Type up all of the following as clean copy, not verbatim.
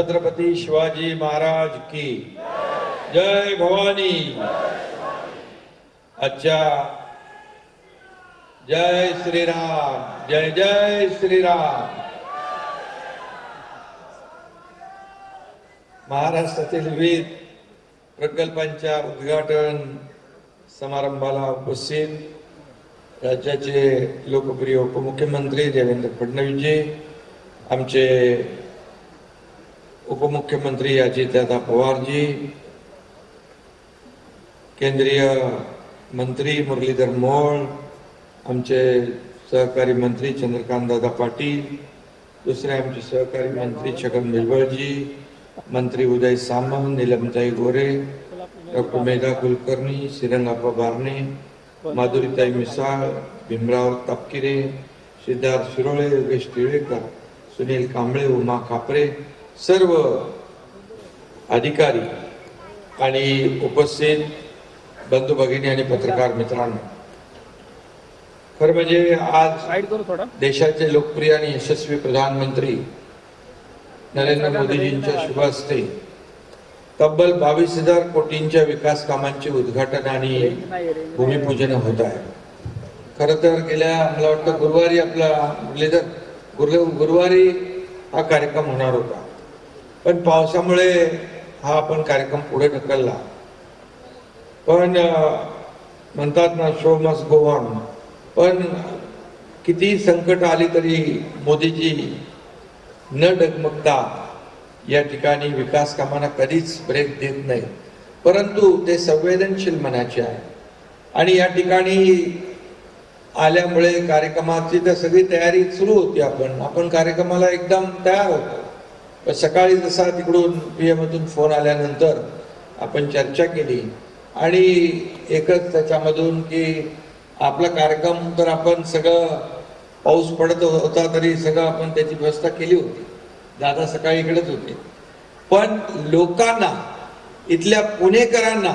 छत्रपति शिवाजी महाराज की जय भवानी। अच्छा, जय श्री राम, जय जय श्री राम। महाराष्ट्रातील विविध प्रकल्पांच्या उद्घाटन समारंभाला उपस्थित राज्याचे लोकप्रिय उपमुख्यमंत्री देवेंद्र फडणवीसजी, आमचे उपमुख्यमंत्री अजितदादा पवारजी, केंद्रीय मंत्री मुरलीधर मोहोळ, आमचे सहकारी मंत्री चंद्रकांत दादा पाटील, दुसरे आमचे सहकारी मंत्री छगन भुजबळजी, मंत्री उदय सामंत, नीलमताई गोरे, डॉक्टर मेधा कुलकर्णी, श्रीरंगाप्पा बारणे, माधुरीताई मिसाळ, भीमराव तापकिरे, सिद्धार्थ शिरोळे, योगेश टिळेकर, सुनील कांबळे, उमा खापरे, सर्व अधिकारी आणि उपस्थित बंधू भगिनी आणि पत्रकार मित्रांनो, खरं म्हणजे आज देशाचे लोकप्रिय आणि यशस्वी प्रधानमंत्री नरेंद्र मोदीजींच्या शुभ हस्ते तब्बल 22,000 कोटींच्या विकास कामांचे उद्घाटन आणि भूमिपूजन होत आहे। खरं तर गेल्या मला वाटतं गुरुवारी गुरुवारी हा कार्यक्रम होणार होता, पण पावसामुळे हा आपण कार्यक्रम पुढे ढकलला। पण म्हणतात ना, शो मस्ट गो ऑन। पण किती संकट आली तरी मोदीजी न डगमगता या ठिकाणी विकास कामांना कधीच ब्रेक देत नाही, परंतु ते संवेदनशील मनाचे आहे। आणि या ठिकाणी आल्यामुळे कार्यक्रमाची तर सगळी तयारी सुरू होती। आपण कार्यक्रमाला एकदम तयार होतो। सकाळी जसा तिकडून पीएममधून फोन आल्यानंतर आपण चर्चा केली आणि एकच त्याच्यामधून की आपला कार्यक्रम तर आपण सगळं पाऊस पडत होता तरी सगळं आपण त्याची व्यवस्था केली होती। दादा सकाळी इकडेच होते, पण लोकांना, इथल्या पुणेकरांना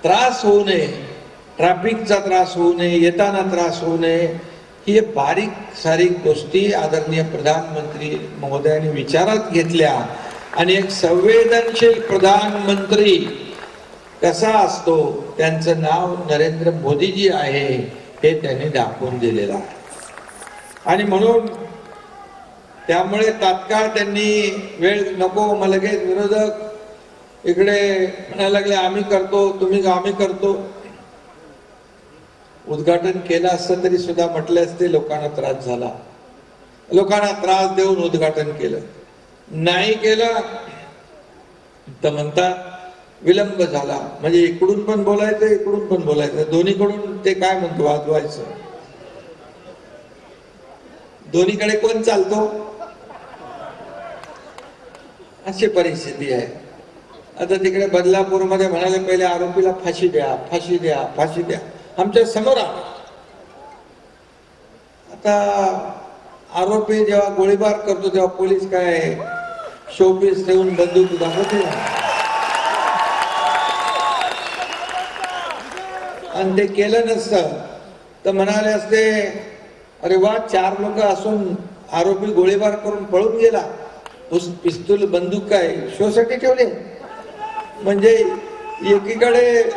त्रास होऊ नये, ट्रॅफिकचा त्रास होऊ नये, येताना त्रास होऊ नये, ही बारीक सारीक गोष्टी आदरणीय प्रधानमंत्री महोदयांनी विचारात घेतल्या आणि एक संवेदनशील प्रधानमंत्री कसा असतो, त्यांचं नाव नरेंद्र मोदीजी आहे हे त्यांनी दाखवून दिलेलं आहे। आणि म्हणून त्यामुळे तात्काळ त्यांनी वेळ नको, मग लगेच विरोधक इकडे म्हणायला लागले आम्ही करतो, तुम्ही आम्ही करतो। उद्घाटन केलं असतं तरी सुद्धा म्हटले असते लोकांना त्रास झाला, लोकांना त्रास देऊन उद्घाटन केलं, नाही केलं तर म्हणतात विलंब झाला। म्हणजे इकडून पण बोलायचं, इकडून पण बोलायचं, दोन्हीकडून ते काय म्हणतो वाजवायचं, दोन्हीकडे कोण चालतो, अशी परिस्थिती आहे। आता तिकडे बदलापूरमध्ये म्हणाले पहिले आरोपीला फाशी द्या, फाशी द्या, फाशी द्या, आमच्या समोर आता आरोपी जेव्हा गोळीबार करतो तेव्हा पोलीस काय शोपीस ठेवून बंदूक दाखवते आणि ते केलं नसतं तर म्हणाले असते अरे वा, 4 लोक असून आरोपी गोळीबार करून पळून गेला, पिस्तूल बंदूक काय शोसाठी ठेवले। म्हणजे एकीकडे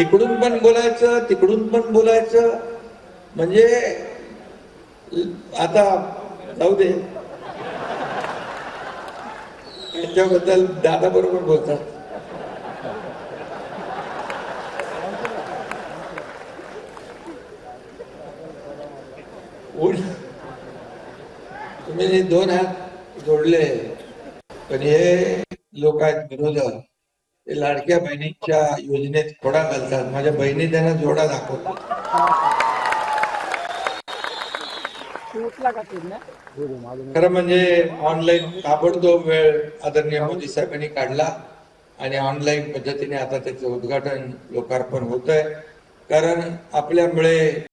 इकडून पण बोलायचं, तिकडून पण बोलायचं, म्हणजे आता जाऊ दे, याच्याबद्दल दादा बरोबर बोलतात। तुम्ही 2 हात जोडले, पण हे लोक आहेत विरोधक, ते लाडक्या बहिणीच्या योजनेत खोडा घालतात। माझ्या बहिणी त्यांना जोडा दाखवतात। खरं म्हणजे ऑनलाईन ताबडतोब वेळ आदरणीय मोदी साहेबांनी काढला आणि ऑनलाईन पद्धतीने आता त्याचं उद्घाटन लोकार्पण होत आहे। कारण आपल्यामुळे